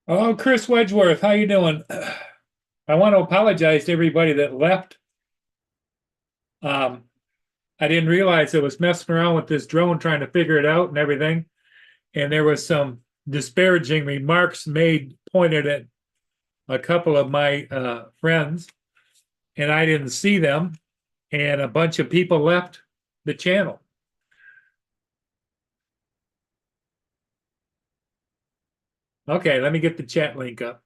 Oh, Chris Wedgeworth, how you doing? I want to apologize to everybody that left. Um, I didn't realize I was messing around with this drone trying to figure it out and everything. And there was some disparaging remarks made pointed at a couple of my friends, and I didn't see them. And a bunch of people left the channel. Okay, let me get the chat link up.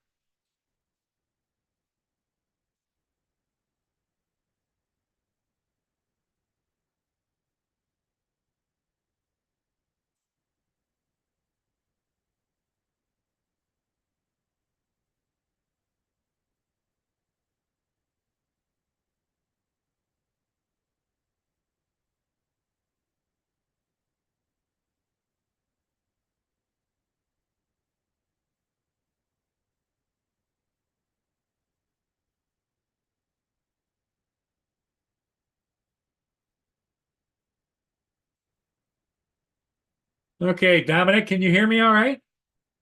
Okay, Dominic, can you hear me all right?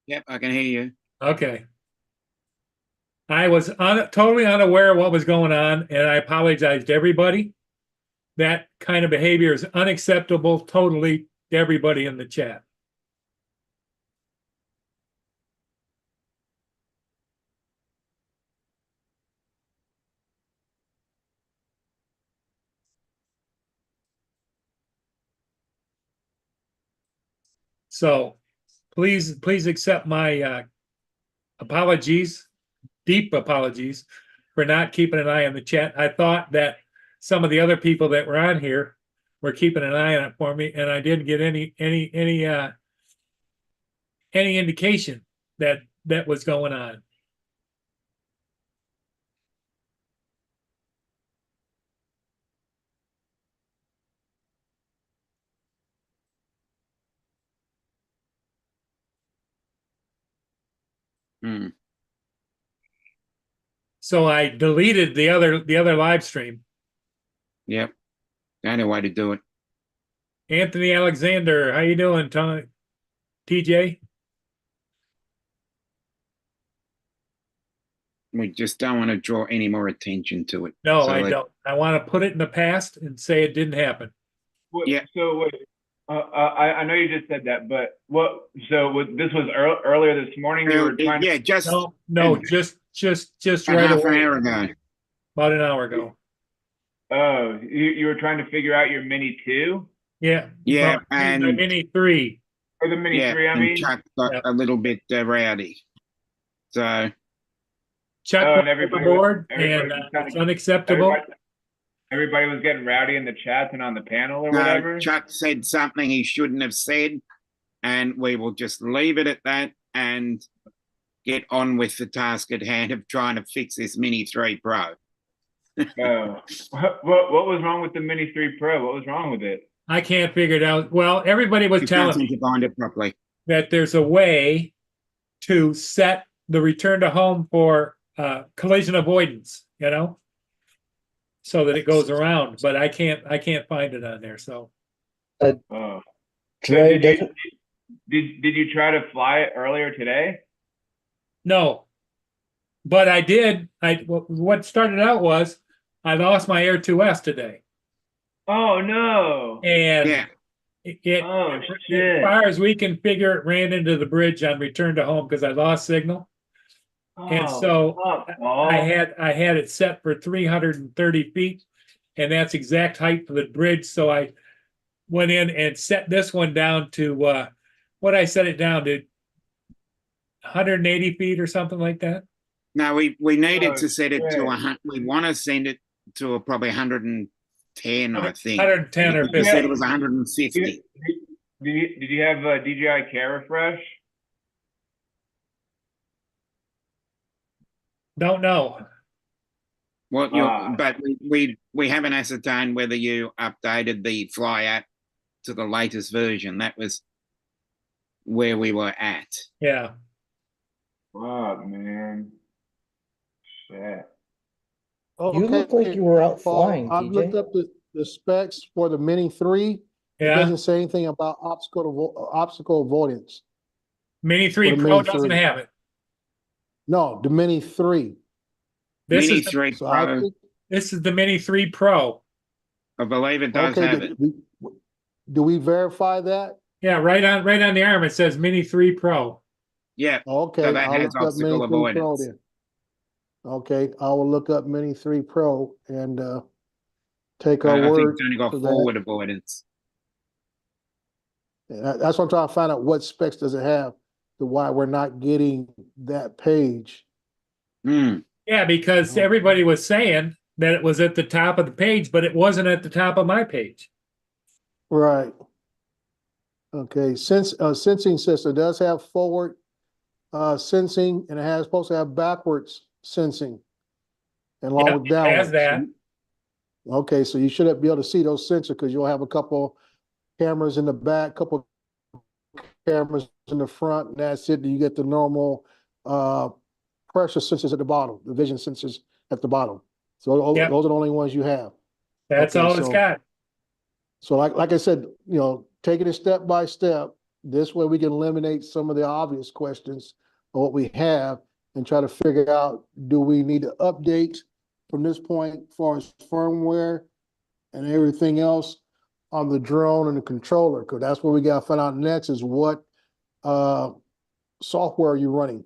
Yep, I can hear you. Okay. I was totally unaware of what was going on, and I apologize to everybody. That kind of behavior is unacceptable totally to everybody in the chat. So please accept my apologies, deep apologies for not keeping an eye on the chat. I thought that some of the other people that were on here were keeping an eye on it for me, and I didn't get any indication that that was going on. Hmm. So I deleted the other live stream. Yep. The only way to do it. Anthony Alexander, how you doing, TJ? We just don't want to draw any more attention to it. No, So I don't. I want to put it in the past and say it didn't happen. Yeah. So wait, I know you just said that, but what? So this was earlier this morning. You were trying yeah, to. just No, just about right half an away, hour ago. about an hour ago. Oh, you were trying to figure out your Mini 2 Yeah, Yeah, well, and the Mini 3. or the Mini yeah, 3. I and mean, Chuck got Yep. a little bit rowdy. So Chuck and went everybody overboard, everybody and was kind it's of unacceptable. everybody was getting rowdy in the chats and on the panel or no, whatever. Chuck said something he shouldn't have said, and we will just leave it at that and get on with the task at hand of trying to fix this Mini 3 Pro. Oh, what was wrong with the Mini 3 Pro? What was wrong with it? I can't figure it out. Well, everybody was You can't telling seem me to find it properly. that there's a way to set the return to home for collision avoidance, so that it goes around. But I can't find it on there. So Oh, so Dre did you doesn't. did you try to fly it earlier today? no, but I did. What started out was I lost my Air 2S today, Oh no! and Yeah. Oh as shit! far as we can figure, it ran into the bridge on return to home because I lost signal. And Oh, so fuck, I Paul. had it set for 330 feet, and that's exact height for the bridge. So I went in and set this one down to what I set it down to 180 feet or something like that. No, we needed Oh, to set it to shit. 100. We want to send it to probably 110, I think. 110 or You said 50. it was 150. Did you have a DJI Care refresh? Don't know. What you? But we haven't ascertained whether you updated the Fly app to the latest version. That was where we were at. Yeah. Fuck, man. Shit. You look like you were out flying, I've looked TJ. up the specs for the Mini 3. It Yeah. doesn't say anything about obstacle avoidance. Mini 3 For the Pro Mini doesn't 3. have it. No, the Mini 3. This Mini is, the- 3 So I Pro, think, this is the Mini 3 Pro. I believe it does okay, have it. do we verify that? Yeah, right on the arm, it says Mini 3 Pro. Yeah, Okay, that I'll has look up Mini obstacle 3 Pro avoidance. then. Okay, I will look up Mini 3 Pro and take our I think word it's only got for that. forward avoidance. That's what I'm trying to find out. What specs does it have to why we're not getting that page? Hmm. Yeah, because Oh. everybody was saying that it was at the top of the page, but it wasn't at the top of my page. Right. Okay, sensing system does have forward sensing, and it has supposed to have backwards sensing along Yep, with it downward. has that. Okay, so you should be able to see those sensors because you'll have a couple cameras in the back, couple cameras in the front, and that's it. You get the normal pressure sensors at the bottom, the vision sensors at the bottom. So Yep. those are the only ones you have. That's Okay, all it's so- got. So like I said, taking it step by step, this way we can eliminate some of the obvious questions of what we have and try to figure out, do we need to update from this point as far as firmware and everything else on the drone and the controller? Because that's what we gotta find out next is what software are you running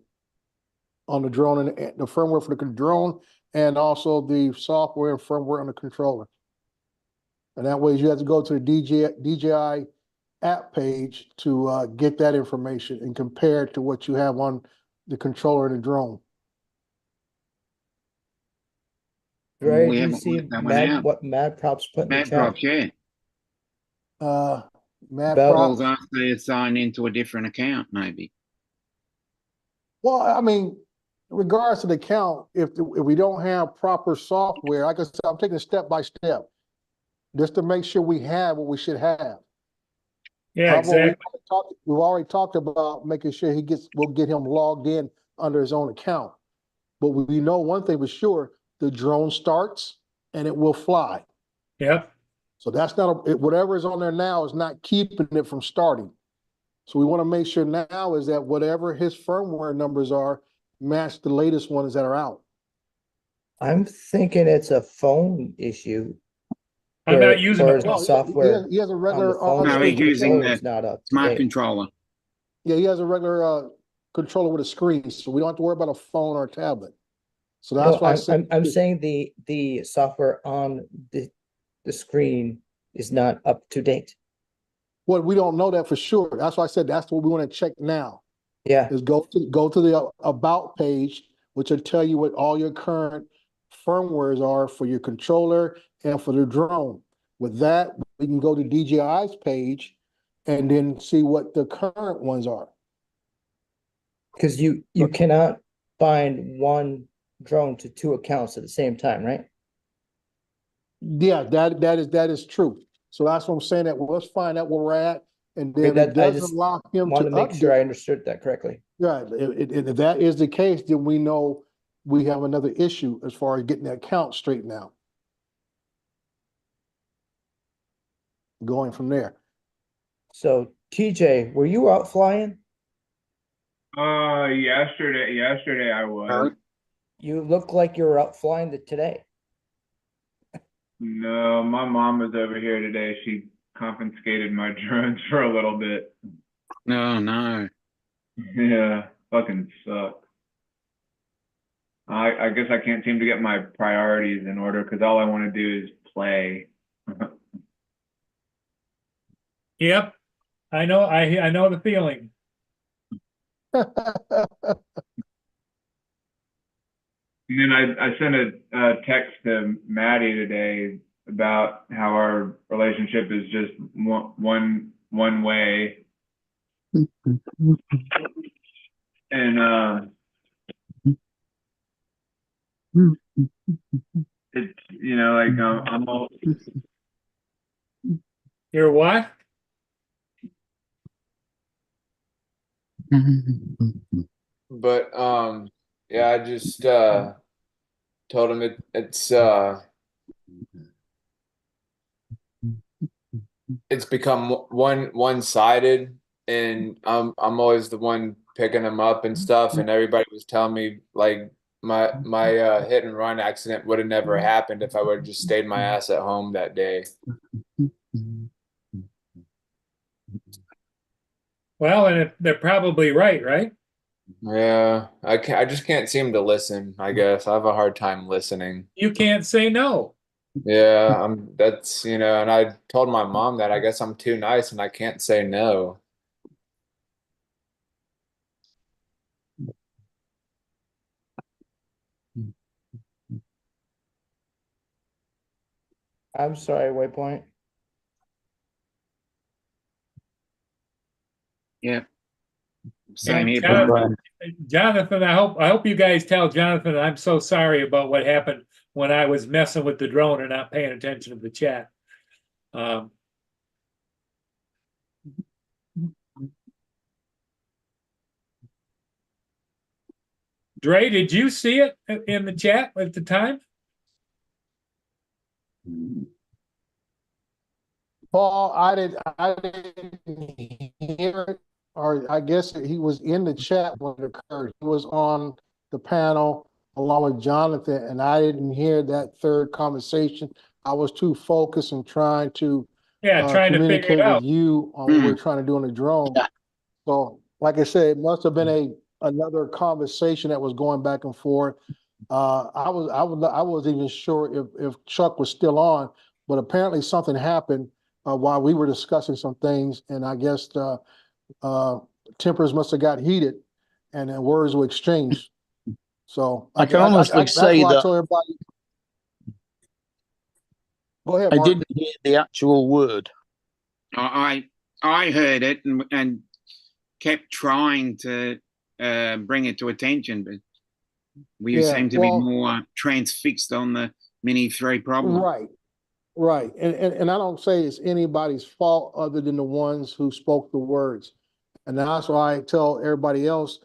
on the drone and the firmware for the drone and also the software and firmware on the controller. And that way you have to go to the DJI app page to get that information and compare it to what you have on the controller and the drone. Dre, We do you haven't see worked that one out. what Mad Prop's put in the Mad chat? Props, yeah. Mad About- Prop, Paul's asked to sign into a different account, maybe. well, I mean, in regards to the count, if we don't have proper software, like I said, I'm taking it step by step, just to make sure we have what we should have. Yeah, How about exactly. we've already talked about making sure we'll get him logged in under his own account. But we know one thing for sure, the drone starts and it will fly. Yep. So that's not, whatever is on there now is not keeping it from starting. So we want to make sure now is that whatever his firmware numbers are, match the latest ones that are out. I'm thinking it's a phone issue. I'm where- not using where a the phone. software He has a on the regular, phone. No, he's using controller the is not up to Smart date. controller. yeah, he has a regular controller with a screen, so we don't have to worry about a phone or a tablet. So that's No, why I said. I'm saying the software on the screen is not up to date. Well, we don't know that for sure. That's why I said that's what we want to check now. Yeah, Is go to the about page, which will tell you what all your current firmwares are for your controller and for the drone. With that, we can go to DJI's page and then see what the current ones are. because you cannot bind one drone to two accounts at the same time, right? Yeah, that is true. So that's what I'm saying, that let's find out where we're at, and then that- it I doesn't just allow him to Want to make sure update. I understood that correctly. Yeah, if that is the case, then we know we have another issue as far as getting that count straightened out. Going from there. So TJ, were you out flying? Yesterday I was. You look like you were out flying today. No, my mom was over here today. She confiscated my drones for a little bit. No, no. Yeah, fucking suck. I guess I can't seem to get my priorities in order because all I want to do is play. Yep. I know the feeling. And then I sent a text to Maddie today about how our relationship is just one way. And it's like I'm all You're what? But yeah, I just told him it's become one-sided, and I'm always the one picking them up and stuff, and everybody was telling me like my hit and run accident would have never happened if I would have just stayed my ass at home that day. Well, and they're probably right? Yeah, I just can't seem to listen, I guess. I have a hard time listening. You can't say no. Yeah, that's, and I told my mom that I guess I'm too nice and I can't say no. I'm sorry, Waypoint. Yeah. Same here. Jonathan, I hope you guys tell Jonathan I'm so sorry about what happened when I was messing with the drone and not paying attention to the chat. Dre, did you see it in the chat at the time? Paul, I didn't hear it, or I guess he was in the chat when it occurred. He was on the panel along with Jonathan, and I didn't hear that third conversation. I was too focused and trying to trying to figure it communicate out with you on what we're trying to do on the drone. Yeah. So, like I said, it must have been another conversation that was going back and forth. I wasn't even sure if Chuck was still on, but apparently something happened while we were discussing some things, and I guess tempers must have got heated, and then words were exchanged. So I can honestly say that's why I that told everybody. Go ahead, I Mark. didn't hear the actual word. I heard it and kept trying to bring it to attention, but we seem to be more transfixed on the Mini 3 problem. Right. And I don't say it's anybody's fault other than the ones who spoke the words. And that's why I tell everybody else,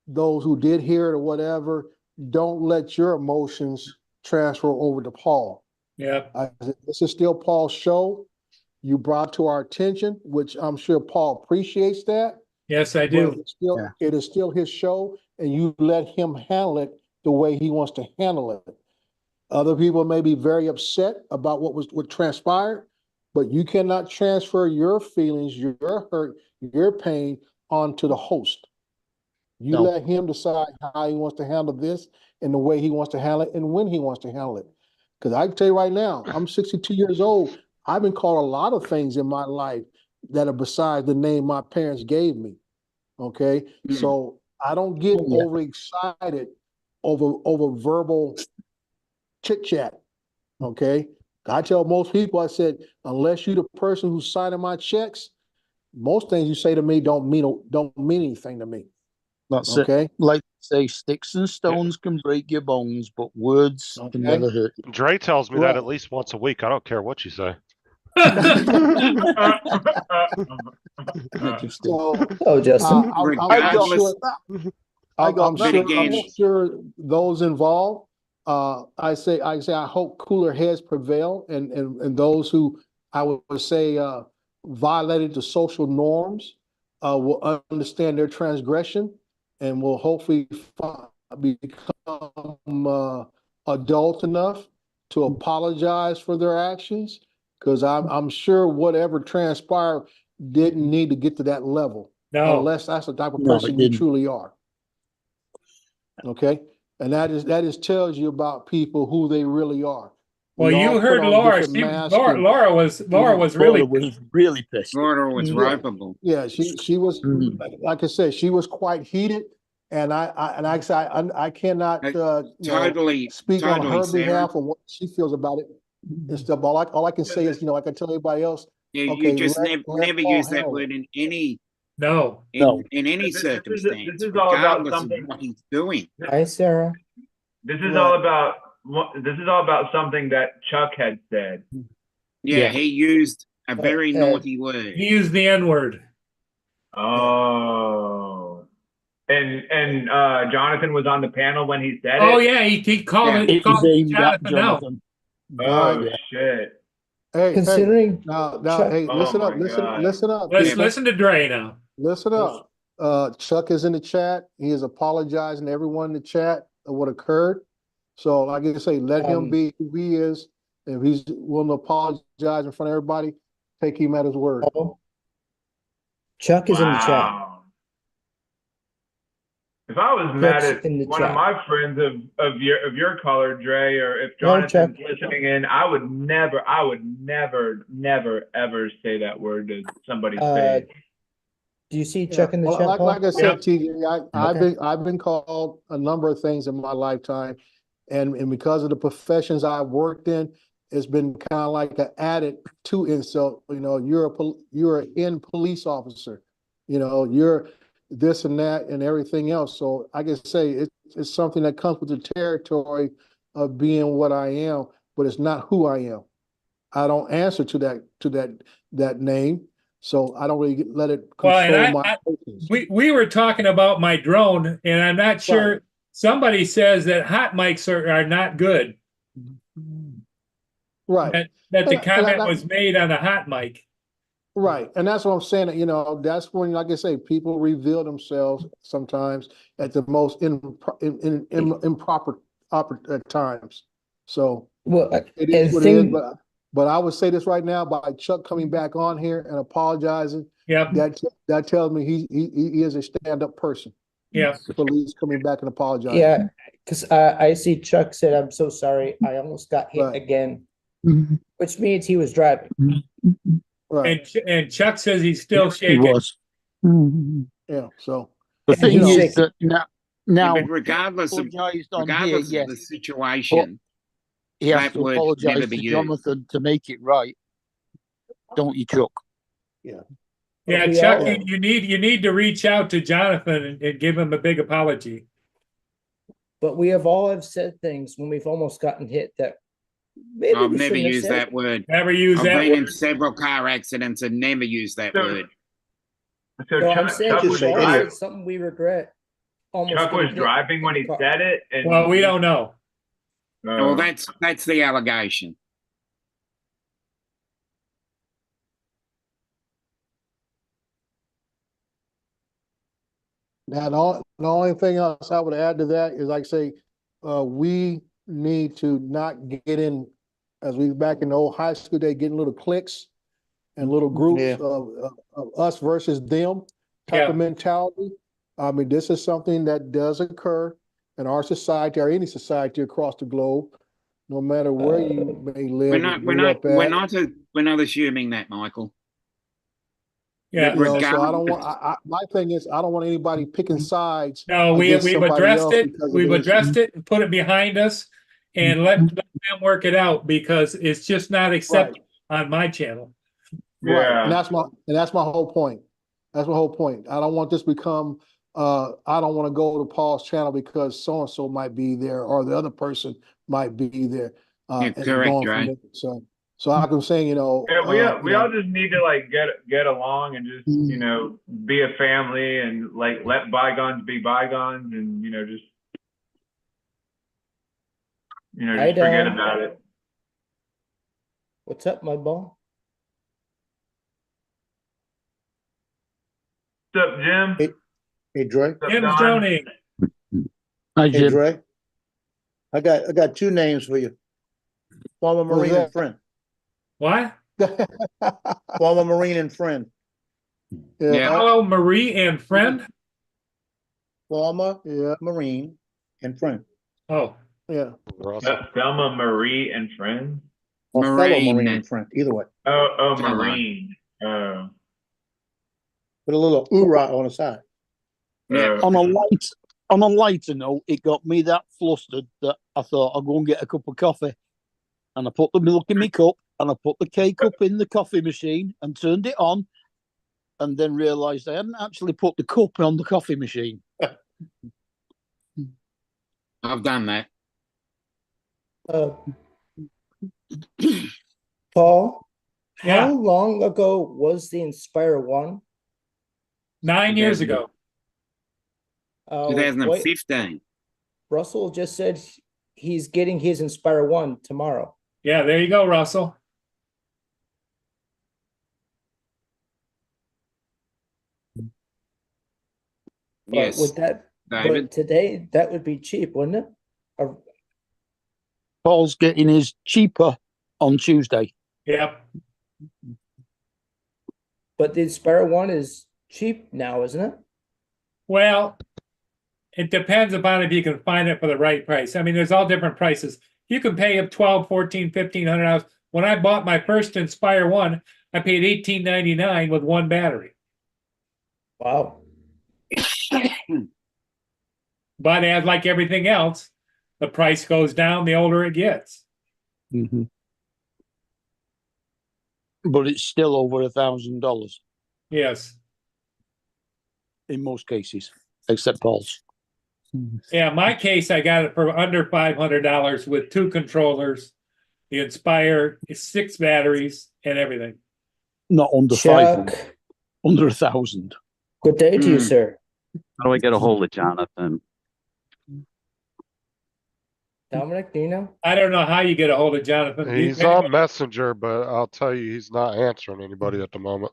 those who did hear it or whatever, don't let your emotions transfer over to Paul. Yeah. This is still Paul's show. You brought to our attention, which I'm sure Paul appreciates that. Yes, I do. It is still his show, and you let him handle it the way he wants to handle it. Other people may be very upset about what transpired, but you cannot transfer your feelings, your hurt, your pain onto the host. You let him decide how he wants to handle this and the way he wants to handle it and when he wants to handle it. Because I can tell you right now, I'm 62 years old. I've been called a lot of things in my life that are besides the name my parents gave me. Okay. So I don't get overexcited over verbal chit chat. Okay. I tell most people, I said, unless you're the person who's signing my checks, most things you say to me don't mean anything to me. That's okay. It. Like say, sticks and stones can break your bones, but words can never hurt you. Dre tells me that at least once a week. I don't care what you say. Justin. I'm sure those involved. I say I hope cooler heads prevail, and those who I would say violated the social norms will understand their transgression and will hopefully become adult enough to apologize for their actions. Because I'm sure whatever transpired didn't need to get to that level. No. Unless that's the type of person you truly are. Okay? And that is tells you about people who they really are. Well, you heard Laura. Laura was really pissed. Laura was ripeable. Yeah, she was like I said, she was quite heated. And I cannot speak on her behalf and what she feels about it. And stuff. All I can say is, I can tell everybody else. Yeah, you just never use that word in any in any circumstance, this is all about regardless of what he's doing. Hi, Sarah. This is all about something that Chuck had said. Yeah, he used a very naughty word. He used the N-word. Oh. And Jonathan was on the panel when he said it. Oh yeah, he called it. He called Jonathan out. Oh shit! Hey, considering now, hey, listen up. Let's listen to Dre now. Listen up. Chuck is in the chat. He is apologizing to everyone in the chat of what occurred. So like I say, let him be who he is. If he's willing to apologize in front of everybody, take him at his word. Paul? Chuck is in the chat. Wow. If I was mad Chuck's at in the one of chat. my friends of your color, Dre, or if No, Jonathan's Chuck. listening in, I would never, ever say that word to somebody's face. Do you see Chuck in the Well, chat, like, Paul? like I said, TJ, Okay. I've been called a number of things in my lifetime, and because of the professions I've worked in, it's been kind of like an added to insult. You know, you're an in police officer. You know, you're this and that and everything else. So I can say it's something that comes with the territory of being what I am, but it's not who I am. I don't answer to that name. So I don't really let it Well, control and my emotions. we were talking about my drone, and I'm not sure. Right. Somebody says that hot mics are not good. Right. That the And comment that- was made on a hot mic. Right. And that's what I'm saying. You know, that's when, like I say, people reveal themselves sometimes at the most improper times. So Well, it is and what it is. thing, But I would say this right now, by Chuck coming back on here and apologizing, Yep. that tells me he is a stand-up person. Yeah. Police coming back and apologizing. yeah, because I see Chuck said, "I'm so sorry. I almost got hit Right. again," which means he was driving. Right. And Chuck says he's still He shaking. was. Yeah. So The And thing he's is shaking. that now but regardless of apologized on here, regardless yes, of the situation, he has that to word should apologize never to be used. Jonathan to make it right. Don't you, Chuck? Yeah, We Chuck, all- you need to reach out to Jonathan and give him a big apology. But we have said things when we've almost gotten hit that maybe I've we never shouldn't have used said. that word. Never use I've that been in word. several car accidents and never used that So- word. So No, I'm Chuck, saying Chuck we've was all driving. said something we regret. Almost Chuck was getting hit driving when in he the car. said it, and Well, we don't know. Well, that's the allegation. now the only thing else I would add to that is, like I say, we need to not get in, as we back in the old high school day, getting little cliques and little groups Yeah. of us versus them type of mentality. I mean, this is something that does occur in our society or any society across the globe, no matter where you may live. We're not assuming that, Michael. Yeah. But You know, so I regardless- don't want. My thing is, I don't want anybody picking sides. No, we've against somebody addressed else it. because of We've this. addressed it and put it behind us, and let them work it out, because it's just not acceptable on my channel. Right, Yeah. and that's my whole point. That's my whole point. I don't want this to become. I don't want to go to Paul's channel because so and so might be there or the other person might be there. You're And correct, going from right? there. So like I'm saying, you know, Yeah, we you all know, just need to like get along and just be a family and like let bygones be bygones and just Hi, forget Don. about it. What's up, my ball? What's up, Jim? Hey, Dre. What's up, Jim's Don? joining. Hi, Hey, Jim. Dre. I got two names for you. Former Who's Marine that? and friend. What? Former Marine and friend. Yeah. Hello, Marie and friend. Former Yeah, Marine and friend. Oh, yeah. Russell. Thelma Marie and friends. Or fellow Marine. Marine and friend. Either way. Oh, Thelma. Marine. Oh. With a little oorah on the side. Yeah. On a lighter note, it got me that flustered that I thought I'd go and get a cup of coffee. And I put the milk in my cup and I put the K-cup in the coffee machine and turned it on and then realised I hadn't actually put the cup on the coffee machine. I've done that. Paul, Yeah. how long ago was the Inspire 1? 9 years ago. Wait, 2015. Russell just said he's getting his Inspire 1 tomorrow. Yeah, there you go, Russell. But Yes, would that, David. but today, that would be cheap, wouldn't it? Or- Paul's getting his cheaper on Tuesday. Yep. But the Inspire one is cheap now, isn't it? Well, it depends upon if you can find it for the right price. I mean, there's all different prices. You can pay up 12, 14, 1500 dollars. When I bought my first Inspire one, I paid $18.99 with one battery. Wow. But as like everything else, the price goes down the older it gets. Mm-hmm. But it's still over $1,000 Yes. in most cases, except Paul's. Yeah, in my case, I got it for under $500 with 2 controllers, the Inspire, 6 batteries, and everything. Not under Chuck, 500, under 1,000. good day to you, sir. How do I get a hold of Jonathan? Dominic, do you know? I don't know how you get a hold of Jonathan. He's on Messenger, but I'll tell you, he's not answering anybody at the moment.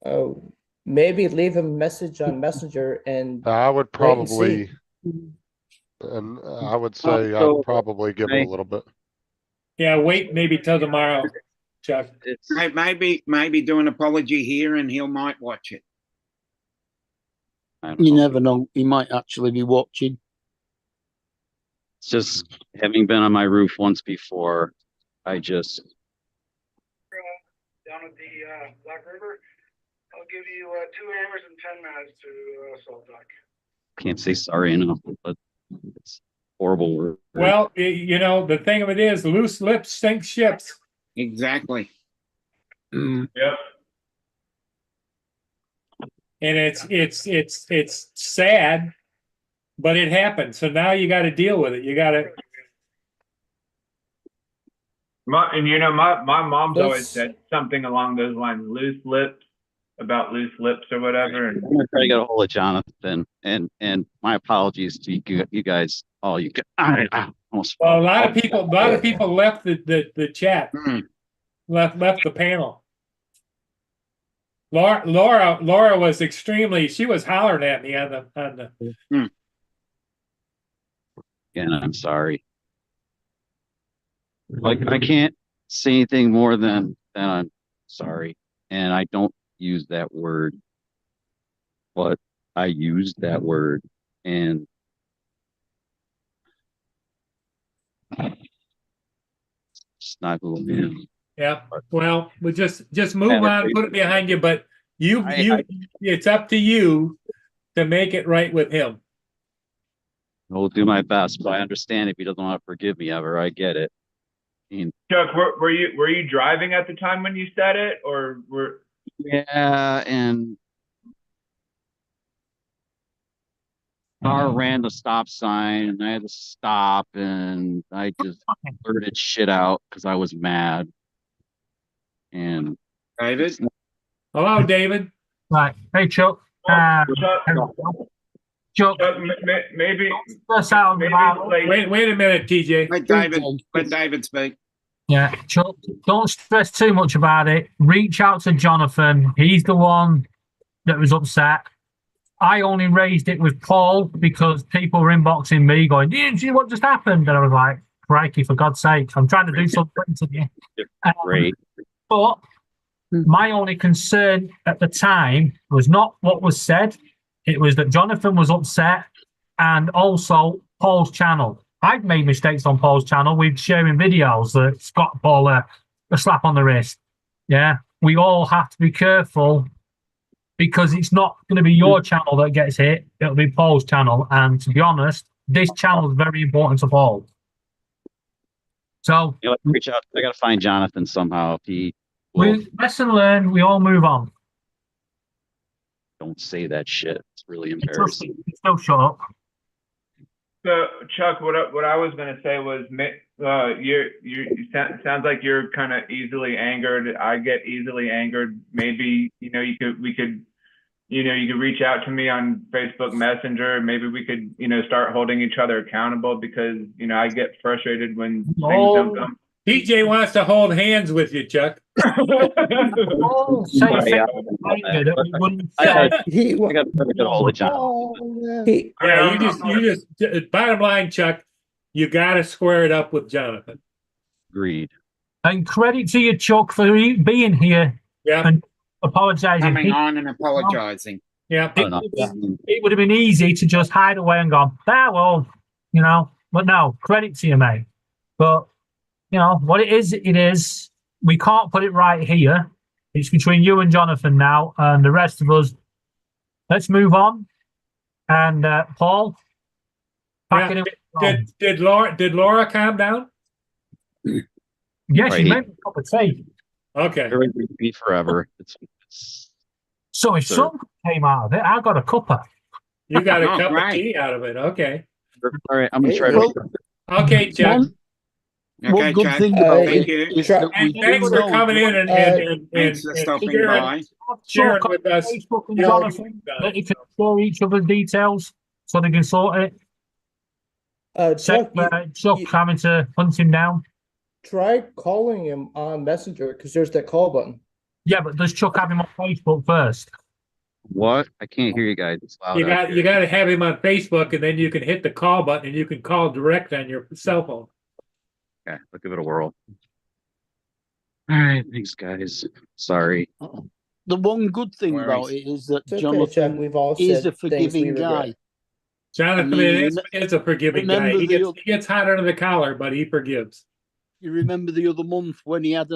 Oh, maybe leave a message on Messenger and I would wait and see. probably, and I would say I'd probably give it a little bit. Yeah, wait maybe till tomorrow, Chuck. Hey, maybe do an apology here and he'll might watch it. You never know. He might actually be watching. It's just having been on my roof once before, I just down at the Black River. I'll give you 2 hours and 10 minutes to Salt Dock. can't say sorry enough, but it's horrible word. Well, you know, the thing of it is, loose lips sink ships. Exactly. Yep. And it's sad, but it happened. So now you got to deal with it. You got to. My mom's always That's- said something along those lines, loose lips, about loose lips or whatever. And I'm gonna try to get a hold of Jonathan, and my apologies to you guys. Oh, you guys, I almost. Well, a lot of people left the chat, left the panel. Laura was extremely. She was hollering at me on the. Again, I'm sorry. Like I can't say anything more than I'm sorry, and I don't use that word, but I used that word, and it's not who I am. Yeah. Well, we just move on, put it behind you. But it's up to you to make it right with him. I'll do my best, but I understand if he doesn't want to forgive me ever. I get it. Chuck, were you driving at the time when you said it, or were? Yeah, and car ran the stop sign, and I had to stop, and I just blurted shit out because I was mad. And David, hello, David. Right. Hey, Chuck. Chuck, Maybe. Wait a minute, TJ. Let David speak. Yeah, Chuck, don't stress too much about it. Reach out to Jonathan. He's the one that was upset. I only raised it with Paul because people were inboxing me going, "Did you see what just happened?" And I was like, crikey, for God's sake, I'm trying to do something to you. Great. But my only concern at the time was not what was said. It was that Jonathan was upset, and also Paul's channel. I've made mistakes on Paul's channel. We're sharing videos that Scott Paul a slap on the wrist. Yeah, we all have to be careful because it's not going to be your channel that gets hit. It'll be Paul's channel. And to be honest, this channel is very important to Paul. So reach out. I got to find Jonathan somehow. If he we lesson learned. We all move on. Don't say that shit. It's really embarrassing. Still shut up. So Chuck, what I was gonna say was, sounds like you're kind of easily angered. I get easily angered. Maybe you could reach out to me on Facebook Messenger. Maybe we could start holding each other accountable because I get frustrated when things don't come. PJ wants to hold hands with you, Chuck. Paul say Sorry, things I- later that we wouldn't I say. got- He, I got to get a hold of John. oh, yeah. Yeah, you just bottom line, Chuck, you got to square it up with Jonathan. Agreed. And credit to you, Chuck, for being here Yeah, and apologising. Coming on and apologizing. yeah. Oh, no. It would have been easy to just hide away and go, well, but no, credit to you, mate. But, what it is, we can't put it right here. It's between you and Jonathan now, and the rest of us. Let's move on. And Paul, pack Yeah. it in. Did Laura calm down? Yeah, she Right. made me a cup of tea. Okay. Everything will be forever. It's So if Sir. something came out of it, I got a cuppa. You got a Oh, cup right. of tea out of it. Okay. all right. I'm gonna try Well, to. Okay, Chuck. One Okay, good Chuck. thing about Thank it you. is that we And thanks do for know coming in and Thanks for stopping by. sharing Chuck, with us. Facebook and Yeah. Jonathan, that you can share each other's details so they can sort it. Chuck, Chuck you- having to hunt him down. try calling him on Messenger because there's that call button. Yeah, but does Chuck have him on Facebook first? What? I can't hear you guys. It's loud. You out got here. you got to have him on Facebook, and then you can hit the call button, and you can call direct on your cell phone. Okay, I'll give it a whirl. All right, thanks, guys. Sorry. the one good thing Worries. about it is that It's okay, Jonathan Chuck. We've all is said a things we forgiving regret. guy. Jonathan I mean, is a forgiving guy. remember He gets hot under the collar, but he forgives. You remember the other month when he had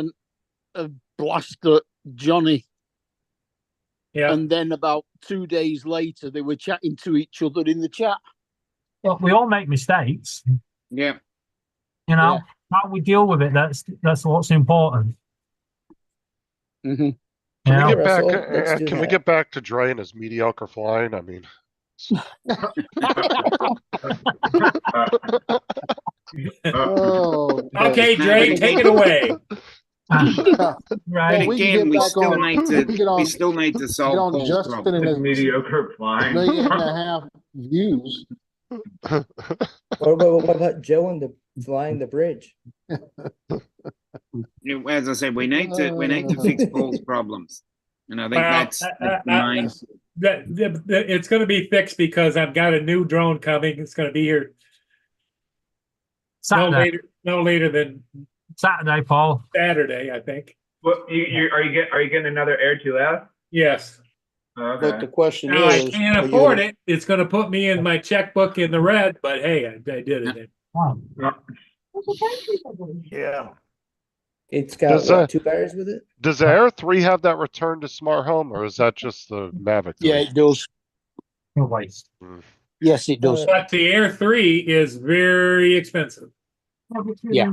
a blast at Johnny, Yeah. and then about 2 days later they were chatting to each other in the chat. Well, we all make mistakes. Yeah. How we deal with it, that's what's important. Mm-hmm. Can Yeah. we get back? Russell, let's do Can we that. get back to Dre and his mediocre flying? I mean, Oh. Okay, Dre, take it away. Well, Right. we can Again, get we back still on- need we can get to on- we still need to get solve on Paul's Justin problem. and his Mediocre flying. 1.5 million views. What about Joe and the flying the bridge? As I said, we need to fix Paul's problems. And I think Well, that's the main. It's going to be fixed because I've got a new drone coming. It's going to be here Saturday, no later than Saturday, Paul. Saturday, I think. What are you getting another Air 2F? Yes. Okay. But the question Now, I is, can't are you afford gonna- it. It's going to put me in my checkbook in the red, but hey, I did it. Yeah. It's got Does, what, 2 batteries with it? does the Air 3 have that return to smart home, or is that just the Mavic 3? Yeah, it does. No waste. Yes, it does. But the Air 3 is very expensive. Yeah.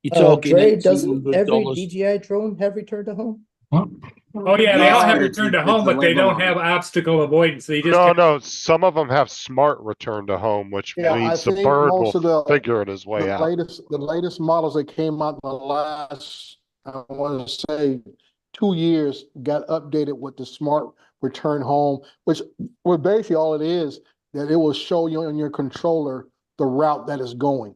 You're talking Dre, doesn't every $1,800. DJI drone have return to home? Oh yeah, they all have Yeah, return to it's home, a but they level don't on have obstacle avoidance. They just No, some of them have smart return to home, which Yeah, I means the think bird most will of the- figure it his way The out. latest models that came out in the last, I want to say, 2 years got updated with the smart return home, which well, basically all it is, that it will show you on your controller the route that is going.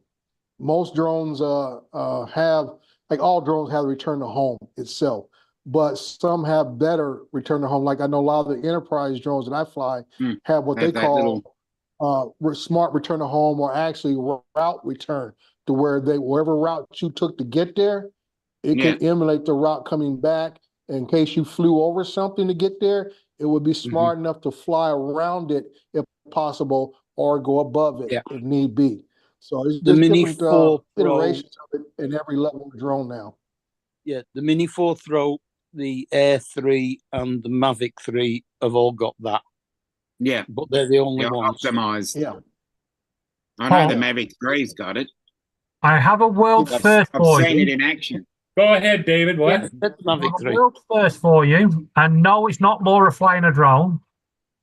Most drones have, like all drones have return to home itself, but some have better return to home. Like I know a lot of the enterprise drones that I fly have what they Have that call smart return to home, or actually route return, to where wherever route you took to get there, it can emulate the route coming back. In case you flew over something to get there, it would be smart enough to fly around it if possible, or go above it if need be. So it's The just Mini different 4 Pro. iterations of it in every level of drone now. Yeah, the Mini 4 Throw, the Air 3, and the Mavic 3 have all got that. Yeah. But they're the only ones. Optimized. Yeah. I know Oh. the Mavic 3's got it. I have a world I've, first I've for seen you. it in action. Go ahead, David. What? Yeah, that's I have Mavic a 3. world first for you. And no, it's not Laura flying a drone.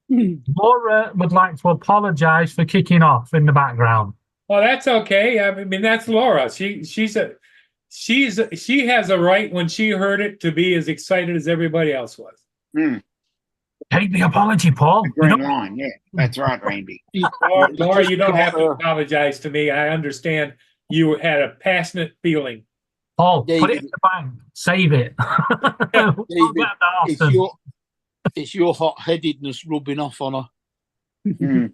Laura would like to apologise for kicking off in the background. Well, that's okay. I mean, that's Laura. She has a right when she heard it to be as excited as everybody else was. Take the apology, Paul. Green line. Yeah, that's right, Randy. Laura, you don't have to apologize to me. I understand you had a passionate feeling. Paul, put it David- in the bank. Save it. Don't David, get that it's often. your hot-headedness rubbing off on her. Mm.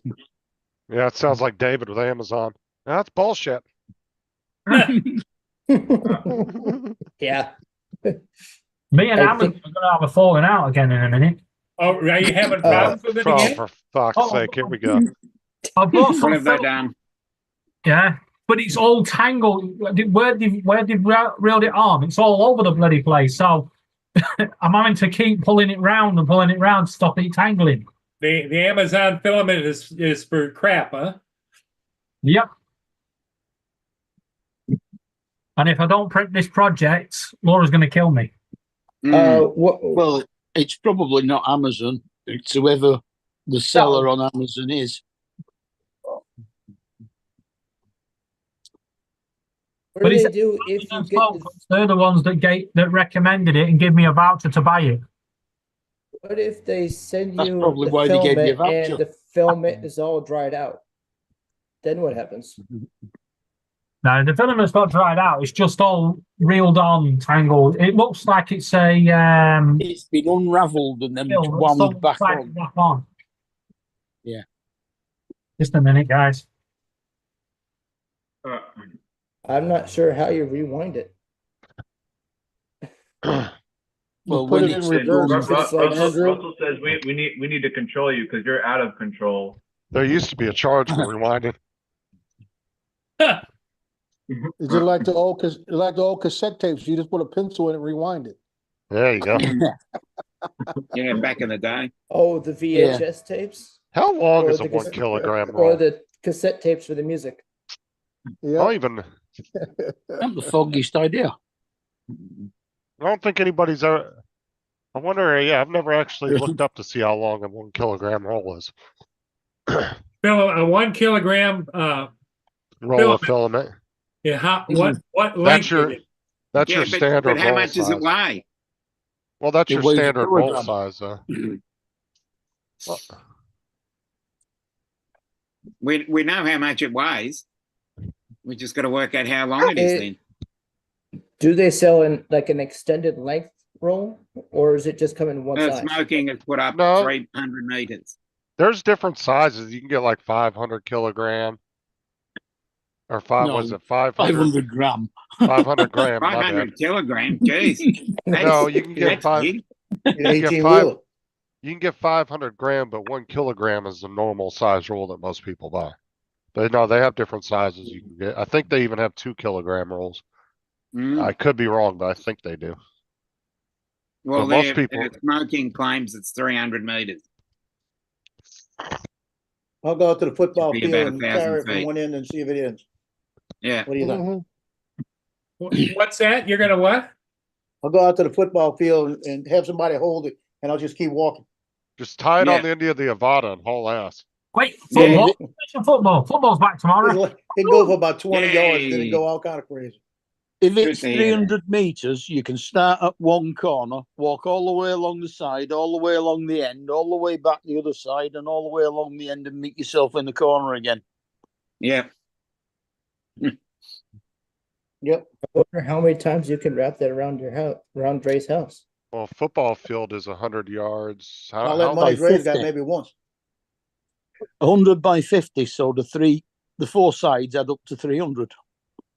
Yeah, it sounds like David with Amazon. That's bullshit. Yeah. Me and I Amazon think- are going to have a falling out again in a minute. Oh, are you having problems with it Oh, again? for fuck's Oh. sake, here we go. I bought What some have they film, done? yeah, but it's all tangled. Where they've reeled it on, it's all over the bloody place. So I'm having to keep pulling it round and pulling it round to stop it tangling. The Amazon filament is for crap, huh? Yep. And if I don't print this project, Laura's going to kill me. Mm. Well, it's probably not Amazon. It's whoever the seller on Amazon is. What But do it's- they do if you get They're the ones that recommended it and give me a voucher to buy it. what if they send That's you probably the why they gave you a filament voucher. and the filament is all dried out? Then what happens? No, the filament's not dried out. It's just all reeled on, tangled. It looks like it's a It's been unravelled and then film that's wound sold back back on. on. Yeah. Just a minute, guys. I'm not sure how you rewind it. Well, put when it in it's reverse. done- It's like Andrew. Russell says we need to control you because you're out of control. There used to be a charge for rewinding. Is it like the old cassette tapes? You just put a pencil in and rewind it. There you go. Yeah, back in the day. Oh, the VHS tapes? How long Or is a the 1 cassette- kilogram Or roll? the cassette tapes for the music. Yeah. I even Not the foggiest idea. I don't think anybody's ever. I wonder. Yeah, I've never actually looked up to see how long a 1 kilogram roll is. Phil, a 1 kilogram Roll of filament. yeah, what That's length your is it? that's Yeah, your but standard how roll much does it size. weigh? Well, that's It your weighs a standard roll kilogram. size, though. We know how much it weighs. We just got to work out how long it is then. Do they sell in like an extended length roll, or is it just come in one size? Smoking is put up No. 300 meters. There's different sizes. You can get like 500 kilogram or what is No, it? 500 500 gram. 500 gram. My bad. 500 kilograms. Jeez. No, you can get That's five. big. You can get 18 five. wheeler. You can get 500 gram, but 1 kilogram is the normal size roll that most people buy. But no, they have different sizes you can get. I think they even have 2 kilogram rolls. Mm. I could be wrong, but I think they do. Well, most their people- smoking claims it's 300 meters. I'll go out to the football Be field about and 1,000 carry it from feet. one end and see if it ends. Yeah. What do you think? Mhm. What's that? You're gonna what? I'll go out to the football field and have somebody hold it, and I'll just keep walking. Just tie it Yeah. on the end of the Avada and haul ass. Wait, Yeah. football. Football's back tomorrow. It can go for about 20 yards, then Yay. it go all kind of crazy. If it's Good to hear. 300 meters, you can start at one corner, walk all the way along the side, all the way along the end, all the way back the other side, and all the way along the end and meet yourself in the corner again. Yeah. Yep. I wonder how many times you can wrap that around your house, around Dre's house. Well, football field is 100 yards. I'll How, let how, Mike by Ray's got 50. maybe once. 100 by 50, so the four sides add up to 300.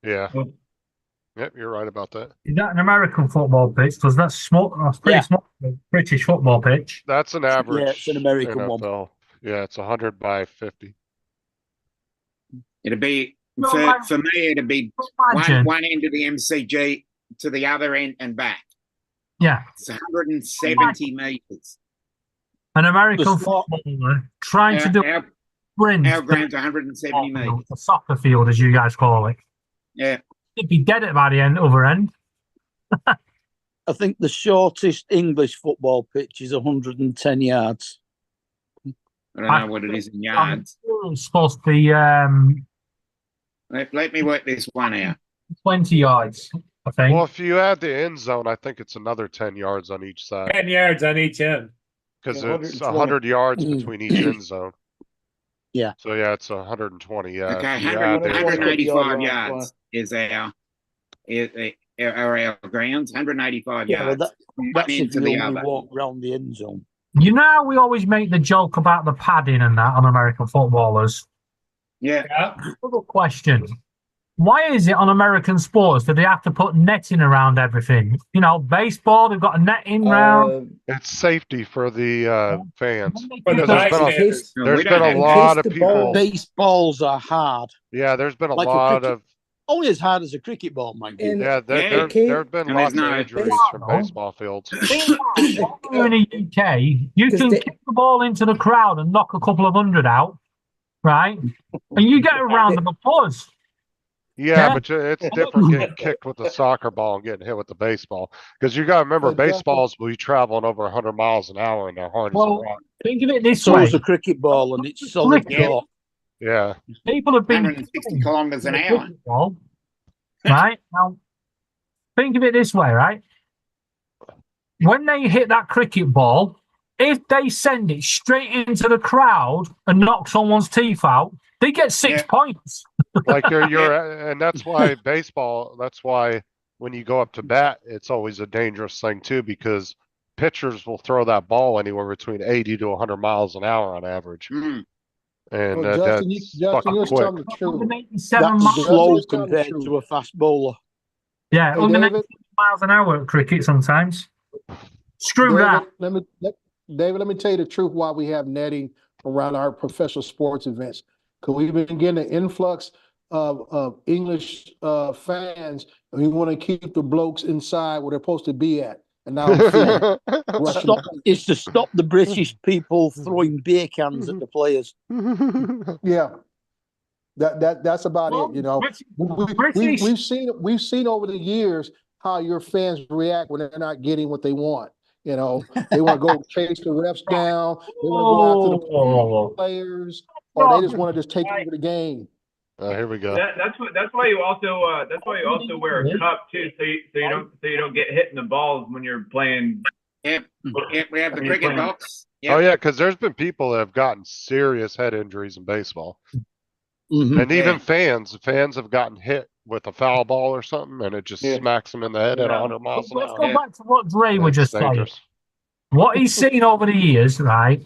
yeah. Oh. Yep, you're right about that. Is that an American football pitch? Because that's small. That's pretty Yeah. small. British football pitch. That's an average. it's an American one. NFL. Yeah, it's 100 by 50. It'd be, No, for me, it'd be Imagine. one end of the MCG to the other end and back. Yeah, It's 170 meters. an American The small- footballer trying to do Our, sprint. our ground's 170 meters. A soccer field, as you guys call it. Yeah. It'd be dead at by the other end. I think the shortest English football pitch is 110 yards. I don't know what it is in yards. It's supposed to be Let me work this one out. 20 yards, I think. Well, if you add the end zone, I think it's another 10 yards on each side 10 yards on each end. because Yeah, it's 120. 100 yards between each end zone. So yeah, it's 120. Yeah. Okay, if you add the 185 yard yards is our grounds. 185 Yeah, yards. but from one that's end if to you the only other. walk round the end zone. You know how we always make the joke about the padding and that on American footballers? Yeah. Another question. Why is it on American sports that they have to put netting around everything? You know, baseball, they've got a netting round. It's safety for the fans. For the Because there's been a- bystanders. No, There's we been don't a have lot case of the people. ball- Baseballs are hard. Yeah, there's been a Like a lot cricket- of. Only as hard as a cricket ball, mind you. And Yeah, Yeah. there have been And lots there's of no- injuries from baseball fields. You're in the UK, you Because can they- kick the ball into the crowd and knock a couple of hundred out, right? And you get a round of applause. Yeah, Yeah. but it's different getting kicked with the soccer ball and getting hit with the baseball. Because you got to remember, But Justin- baseballs will be traveling over 100 miles an hour and they're hard as a Well, rock. think of it this So way. is a cricket ball, and it's solid Cricket. chalk. Yeah. People have been 160 kilometers an the hour. cricket ball, right? Now, think of it this way, right? When they hit that cricket ball, if they send it straight into the crowd and knock someone's teeth out, they get 6 Yeah. points. Like and that's why baseball, that's why when you go up to bat, it's always a dangerous thing too, because pitchers will throw that ball anywhere between 80 to 100 miles an hour on average. Mm. And Well, Justin, that's Justin, fucking you're quick. telling the truth. 187 That's miles. slow Justin's telling the compared truth. to a fast bowler. Yeah, Hey, 187 miles an hour at cricket sometimes. Screw that. David, let me tell you the truth why we have netting around our professional sports events. Because we've been getting an influx of English fans, and we want to keep the blokes inside where they're supposed to be at. And now I'm feeling Russian. It's to stop the British people throwing beer cans at the players. Yeah. That's about Well, it, you know. British- We've seen over the years how your fans react when they're not getting what they want. You know, they want to go chase the refs down, they want to go after the players, or they just want to just take over the game. Here we go. That's why you also wear a cup too, so you don't get hit in the balls when you're playing. Yep. Yep. We have the I mean, cricket playing- box. Oh Yep. yeah, because there's been people that have gotten serious head injuries in baseball. Mhm. And even Yeah. fans have gotten hit with a foul ball or something, and it just Yeah. smacks them in the head at Yeah. 100 miles an Let's hour. go Yeah. back to what Dre was That's just saying. dangerous. What he's seen over the years, right,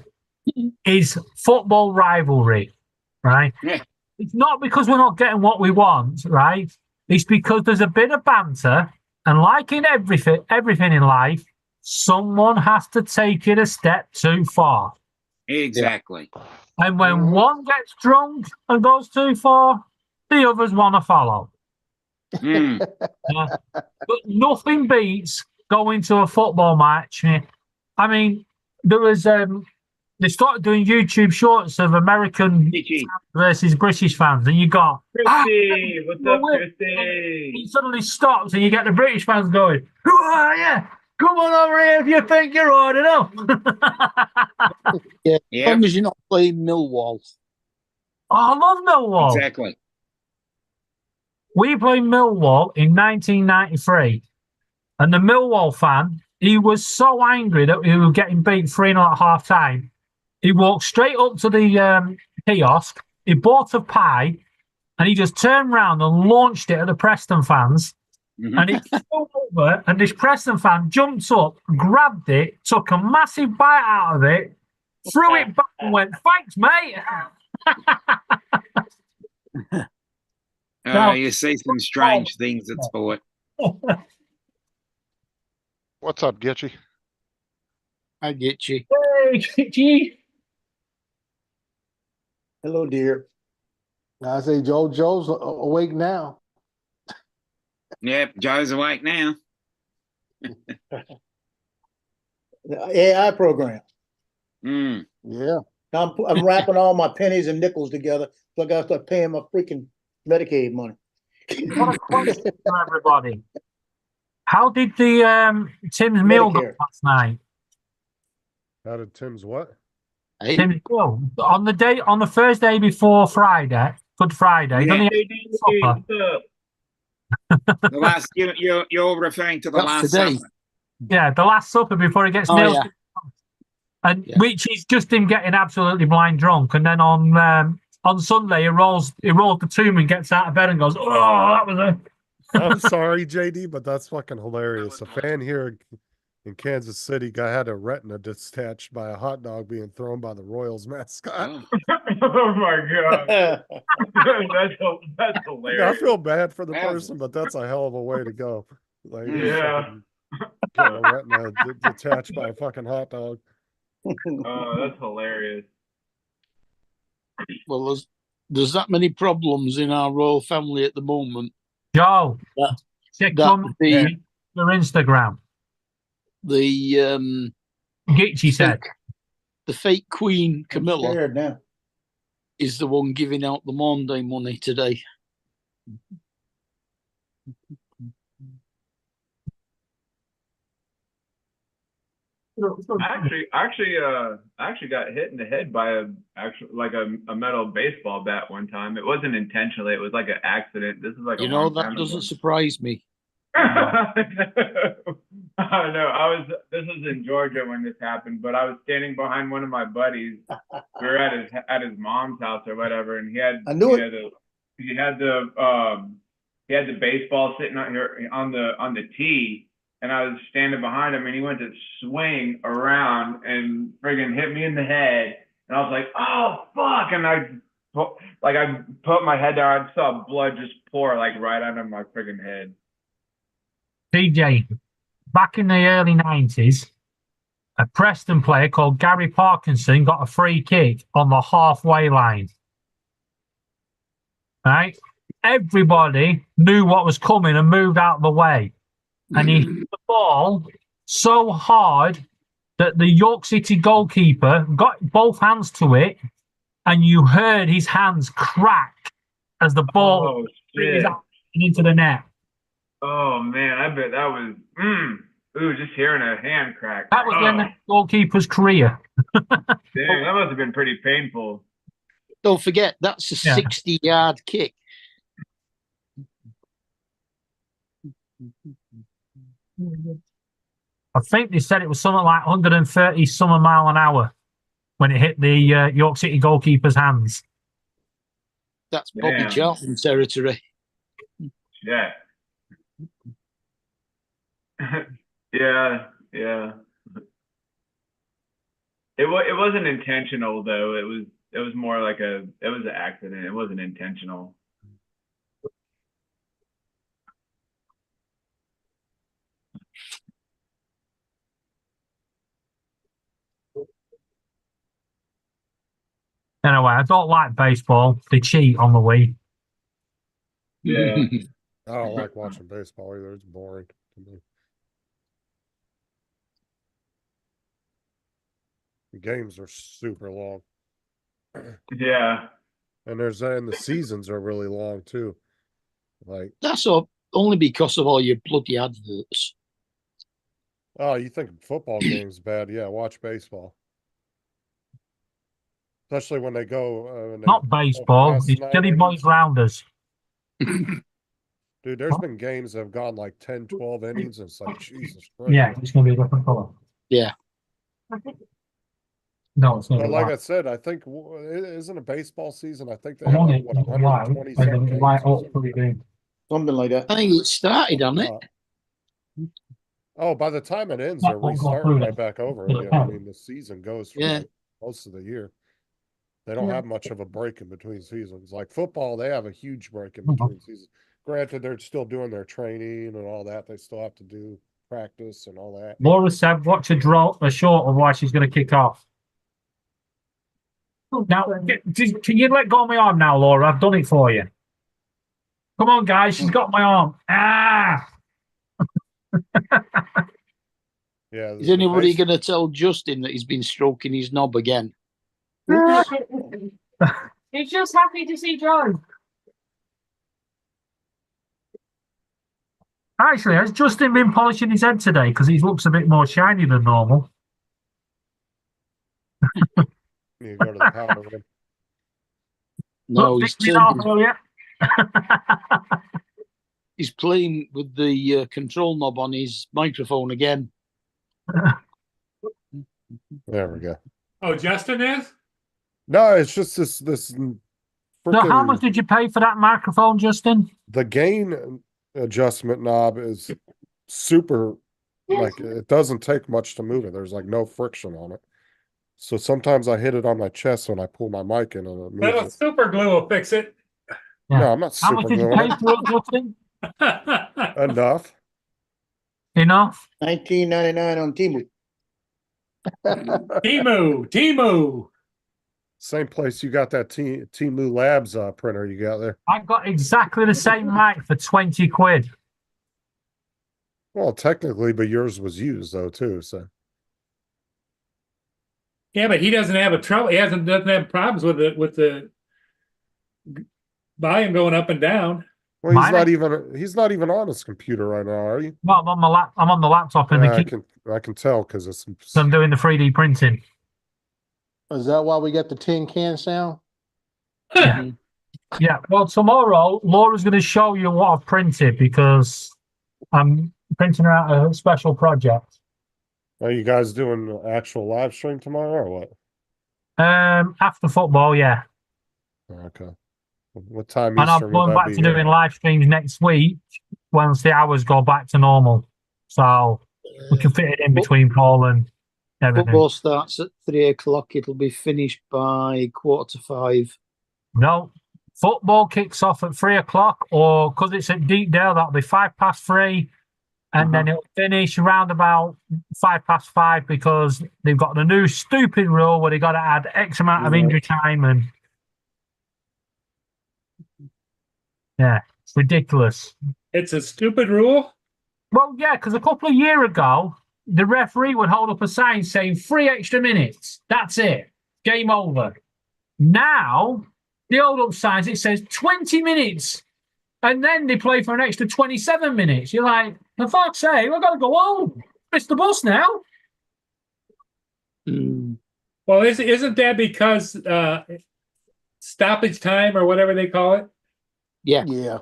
is football rivalry, right? Yeah. It's not because we're not getting what we want, right? It's because there's a bit of banter, and like in everything in life, someone has to take it a step too far. Exactly. And when one gets drunk and goes too far, the others want to follow. Mm. But nothing beats going to a football match. I mean, there was they started doing YouTube shorts of American GG. versus British fans, and you got Christy, what's up, it Christy? suddenly stops, and you get the British fans going, "Who are you? Come on over here if you think you're hard enough." As Yep. long as you're not playing Millwall. I love Millwall. Exactly. We played Millwall in 1993, and the Millwall fan, he was so angry that we were getting beat 3-0 at half time. He walked straight up to the kiosk, he bought a pie, and he just turned around and launched it at the Preston fans. Mhm. And he flew over, and this Preston fan jumped up, grabbed it, took a massive bite out of it, threw it back, and went, "Thanks, mate." Now- You see some strange things at sport. What's up, Gitchy? I get you. Hey, gee. Hello, dear. I say Joe's awake now. Yep. Joe's awake now. The AI program. Mm. Yeah. I'm wrapping all my pennies and nickels together, so I gotta start paying my freaking Medicaid money. What a question for everybody. How did the Tim's meal go Medicare. last night? How did Tim's what? Hey, Tim's meal on the first day before Friday, Good Friday. Yeah. Didn't he Hey, dude, have supper? what's up? The last you're referring to the That's last today. supper. Yeah, the Last Supper before he gets Oh, nailed. yeah. And Yeah. which is just him getting absolutely blind drunk. And then on Sunday, he rolls the tomb and gets out of bed and goes, "Oh, that was a." I'm sorry, JD, but that's fucking hilarious. A fan here in Kansas City guy had a retina detached by a hot dog being thrown by the Royals mascot. Oh my god, that's I hilarious. feel bad for the Yeah. person, but that's a hell of a way to go. Like, Yeah. fucking get a retina detached by a fucking hot dog. Oh, that's hilarious. Well, there's that many problems in our royal family at the moment. Joe, That- check that your Instagram. The Gitchy said. the fake Queen I'm Camilla scared now. is the one giving out the Monday money today. I actually got hit in the head by a metal baseball bat one time. It wasn't intentionally. It was like an accident. This is like You a know, long that time doesn't ago. surprise me. I know. This was in Georgia when this happened, but I was standing behind one of my buddies. We were at his mom's house or whatever, and he had the baseball sitting out here on the tee, and I was standing behind him, and he went to swing around and friggin' hit me in the head, and I was like, oh fuck, and I put my head down, I saw blood just pour like right out of my friggin' head. TJ, back in the early 90s, a Preston player called Gary Parkinson got a free kick on the halfway line. Right? Everybody knew what was coming and moved out of the way. And he hit the ball so hard that the York City goalkeeper got both hands to it, and you heard his hands crack as the ball shit. into the net. Oh man, I bet that was just hearing a hand crack. That was the end of the goalkeeper's career. Damn, that must have been pretty painful. Don't forget, that's a 60-yard kick. I think they said it was something like 130 some mile an hour when it hit the York City goalkeeper's hands. That's Bobby Damn. Charlton territory. Yeah. yeah. It wasn't intentional though. It was more like it was an accident. It wasn't intentional. Anyway, I don't like baseball. They cheat on the Wii. Yeah. I don't like watching baseball either. It's boring to me. The games are super long. Yeah. And the seasons are really long too. Like, That's only because of all your bloody adverts. oh, you think football game's bad? Yeah, watch baseball. Especially when they go. Not baseball. past It's 9 Billy innings. Boys Rounders. Dude, there's been games that have gone like 10, 12 innings, and it's like, Jesus Christ. Yeah, it's going to be a different color. Yeah. No, it's not. But like I said, I think, isn't a baseball season? I think they I'm have on like, it. what, Why? 120 some And games light or up for the game. Something like that. I think it started on it. Oh, by the time it ends, Not they're all go restarting through right it. back over Yeah. again. I mean, the season goes for Yeah. like most of the year. They don't have much of a break in between seasons. Like football, they have a huge break in between seasons. Granted, they're still doing their training and all that. They still have to do practice and all that. Laura said, watch a short of why she's going to kick off. Now, can you let go of my arm now, Laura? I've done it for you. Come on, guys. She's got my arm. Ah! Yeah. Is anybody going to tell Justin that he's been stroking his knob again? He's just happy to see John. Actually, has Justin been polishing his head today? Because he looks a bit more shiny than normal. You go to the powder room. No, Look, he's pick me off, turned, will you? he's playing with the control knob on his microphone again. There we go. Oh, Justin is? No, it's just this So how much freaking did you pay for that microphone, Justin? the gain adjustment knob is super, like it doesn't take much to move it. There's like no friction on it. So sometimes I hit it on my chest when I pull my mic in and it moves Little it. super glue will fix it. No, I'm not How much super did you gluing pay it. for it, Justin? Enough. Enough? $19.99 on Temu. Timu. Same place you got that Temu Labs printer you got there. I got exactly the same mic for 20 quid. Well, technically, but yours was used though too. So Yeah, but he doesn't have doesn't have problems with the volume going up and down. well, he's Mine- he's not even on his computer right now, are you? Well, I'm on the laptop and Yeah, I can tell because it's I'm doing the 3D printing. Is that why we got the tin can sound? Yeah, well, tomorrow Laura's going to show you what I've printed because I'm printing her out a special project. Are you guys doing an actual live stream tomorrow or what? After football, yeah. Okay. What time And I'm Eastern would going that back be to here? doing live streams next week once the hours go back to normal. So we can fit it in between Paul and everything. Football starts at 3:00. It'll be finished by 4:45. No, football kicks off at 3:00, or because it's at Deepdale, that'll be 3:05, and then it'll finish around about 5:05 because they've got the new stupid rule where they got to add X amount of injury time, and yeah, it's ridiculous. It's a stupid rule. Well, yeah, because a couple of years ago, the referee would hold up a sign saying 3 extra minutes. That's it. Game over. Now, they hold up signs, it says 20 minutes. And then they play for an extra 27 minutes. You're like, for fuck's sake, we've got to go home. It's the bus now. Well, isn't that because stoppage time or whatever they call it? Yeah. Yeah.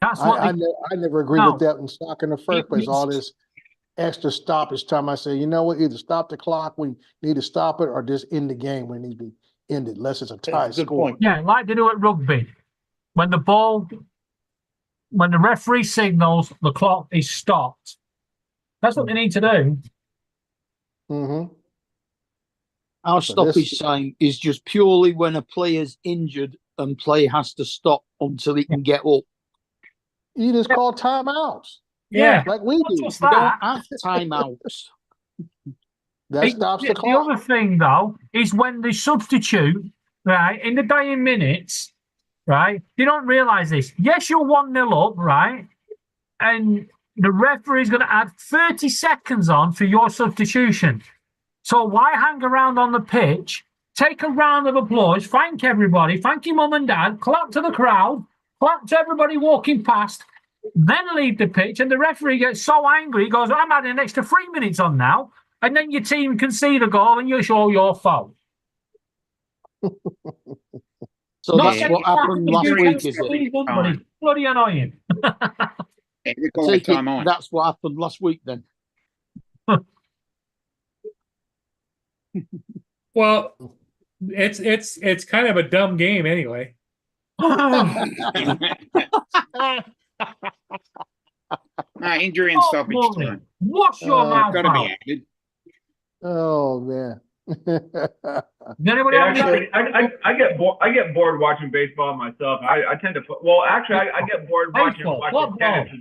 That's what I they, never agreed No. with that in soccer in the first place. All this extra stoppage time. I say, you know what? Either stop the clock when you need to stop it, or just end the game when it needs to be ended, unless it's a tie That's a good score. point. yeah, like they do at rugby. When the referee signals, the clock is stopped. That's what they need to do. Mm-hmm. Our So stoppage this- sign is just purely when a player's injured and play has to stop until he can get up. You just call timeouts, Yeah. like we Not do. just We don't that. have timeouts. That stops the The clock. other thing, though, is when they substitute, right, in the dying minutes, right, they don't realise this. Yes, you're 1-0 up, right, and the referee's going to add 30 seconds on for your substitution. So why hang around on the pitch, take a round of applause, thank everybody, thank your mum and dad, clap to the crowd, clap to everybody walking past, then leave the pitch, and the referee gets so angry, he goes, I'm adding an extra 3 minutes on now, and then your team can see the goal and you're sure your fault. So Not that's getting what happened back last if you week, can is it? see somebody. Bloody annoying. Yeah, they call it Take it, time on. that's what happened last week then. Well, it's kind of a dumb game anyway. Injury and stoppage Molly, time. wash your mouth Got to out. be added. Oh man. Does anybody Yeah, have any- actually, I get bored. I get bored watching baseball myself. I tend to. Well, actually, I get bored Baseball, watching football. tennis. Is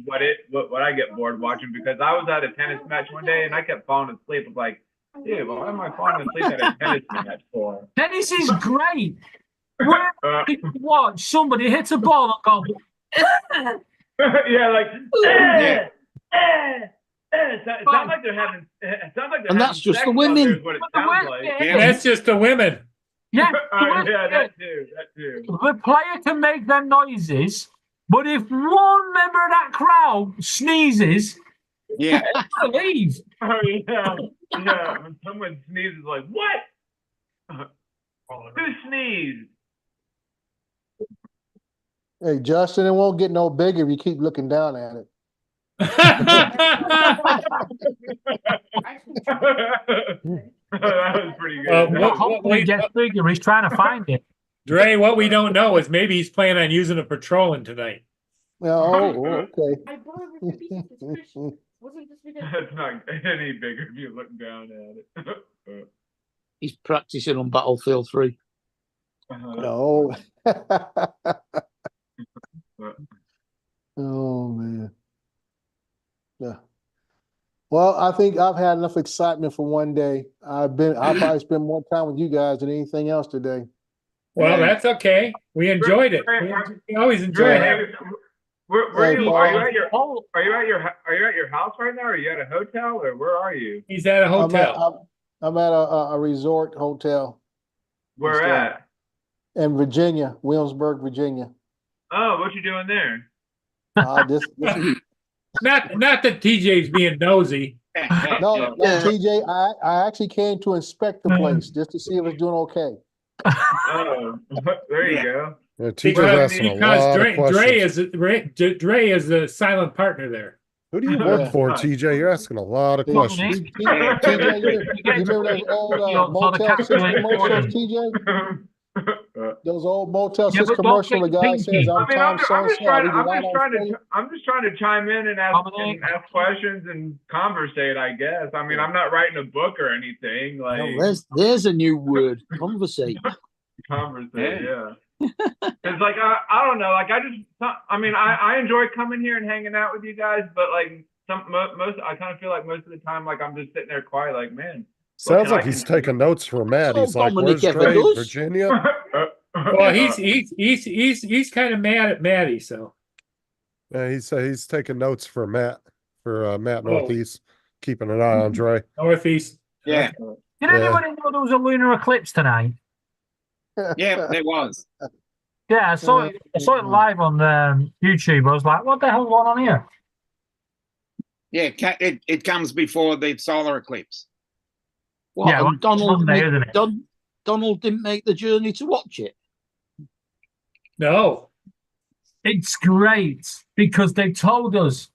what I get bored watching, because I was at a tennis match one day and I kept falling asleep. I was like, dude, why am I falling asleep at a tennis match for? Tennis is great. Where you watch somebody hit a ball and go, Yeah, like. Yeah. It sounds like they're having. It sounds like they're And having that's just sex the out women. there is what it But the sounds women- like. Yeah. That's just the women. yeah, Yeah, that too. That too. the player can make them noises, but if one member of that crowd sneezes, Yeah. they gotta leave. Oh yeah, yeah. When someone sneezes, like what? Who sneezed? Hey, Justin, it won't get no bigger if you keep looking down at it. That was pretty good. Well, That what- was- Hopefully he gets bigger. He's trying to find it. Dre, what we don't know is maybe he's planning on using a patrolling tonight. Oh, okay. It's not any bigger if you look down at it. He's practicing on Battlefield 3. No. Oh, man. Yeah. Well, I think I've had enough excitement for one day. I'll probably spend more time with you guys than anything else today. Well, that's okay. We enjoyed it. We always enjoy it. Hey, where Hey, are you? Paul. Are you at your house right now? Are you at a hotel or where are you? He's at a hotel. I'm at a resort hotel Where at? in Virginia, Williamsburg, Virginia. Oh, what you doing there? This Not that TJ's being nosy. no, TJ, I actually came to inspect the place just to see if it's doing okay. Oh, there you go. Yeah, TJ's asking a lot of questions. Dre is the silent partner there. Who do you work Yeah. for, TJ? You're asking a lot of questions. TJ, you remember those old Motel 6 commercials, TJ? Those old Motel 6 commercials, the guy says, I'm Tom so-and-so. I'm just trying to chime in and ask questions and conversate, I guess. I mean, I'm not writing a book or anything. Like There's a new word. Conversate. Conversate, yeah. It's like I don't know, like I enjoy coming here and hanging out with you guys, but like I kind of feel like most of the time, like I'm just sitting there quiet, like man. Sounds like he's taking notes for Matt. He's like, "Where's Dre? Virginia?" Well, he's kind of mad at Maddie, so. Yeah, he's taking notes for Matt Northeast, keeping an eye on Dre. Northeast. Yeah. Did anybody know there was a lunar eclipse tonight? Yeah, there was. Yeah, I saw it live on YouTube. I was like, what the hell's going on here? Yeah, it comes before the solar eclipse. What, Yeah, and Donald, Monday, isn't it? Donald didn't make the journey to watch it. No. It's great because they told us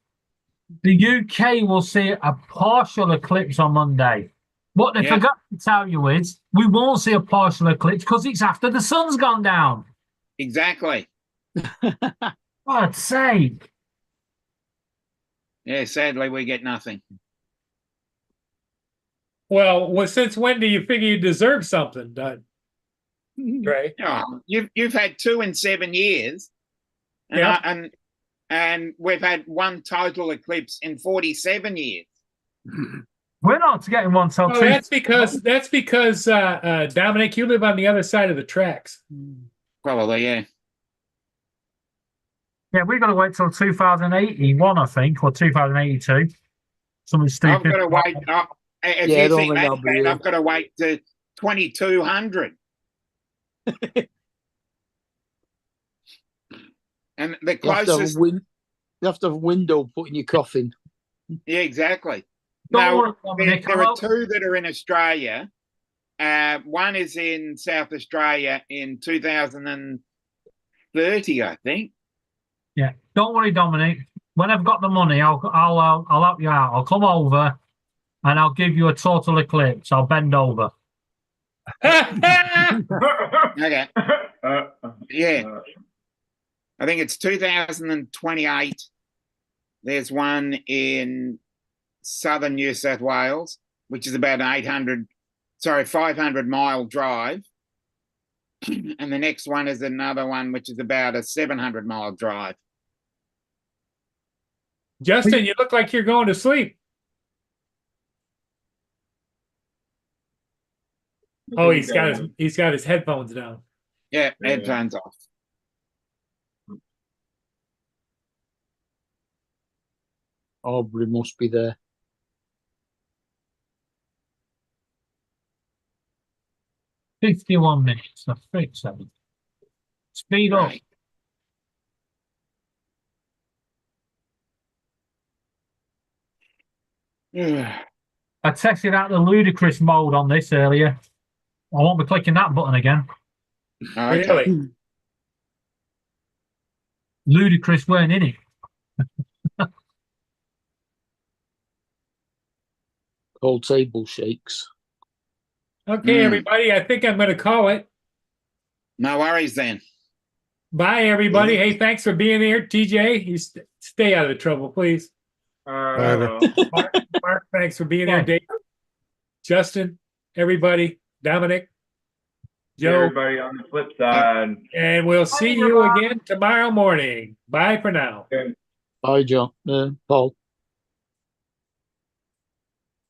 the UK will see a partial eclipse on Monday. What they forgot to tell you is we won't see a partial eclipse because it's after the sun's gone down. Exactly. God's sake. Yeah, sadly we get nothing. Well, since when do you figure you deserve something, Dre? Oh, you've had 2 in 7 years, and and we've had one total eclipse in 47 years. We're not getting one till Oh, that's because Dominic, you live on the other side of the tracks. Probably, yeah. Yeah, we've got to wait till 2081, I think, or 2082. Something stupid. I've got to wait. If Yeah, I you don't think think that's I'll be bad, here. I've got to wait to 2200. And the You have to have closest, you have to have a window put in your coffin. yeah, exactly. Don't No, worry, Dominic, there are 2 that are in Australia. One is in South Australia in 2030, I think. Yeah, don't worry, Dominic. When I've got the money, I'll help you out. I'll come over and I'll give you a total eclipse. I'll bend over. Okay. Yeah. I think it's 2028. There's one in southern New South Wales, which is about 500-mile drive. And the next one is another one, which is about a 700-mile drive. Justin, you look like you're going to sleep. Oh, he's got his headphones down. Yeah, headphones off. Aubrey must be there. $51 minutes. For freak's sake. Speed up. Right. Yeah. I tested out the ludicrous mode on this earlier. I won't be clicking that button again. Okay. Really? Ludicrous weren't in it. Whole table shakes. Okay, everybody, I think I'm gonna call it. No worries then. Bye, everybody. Hey, thanks for being here. TJ, you stay out of the trouble, please. Later. Mark, thanks for being here. Dave, Justin, everybody, Dominic, Joe, Everybody on the flip side. and we'll see you again tomorrow morning. Bye for now. Bye, John. Paul.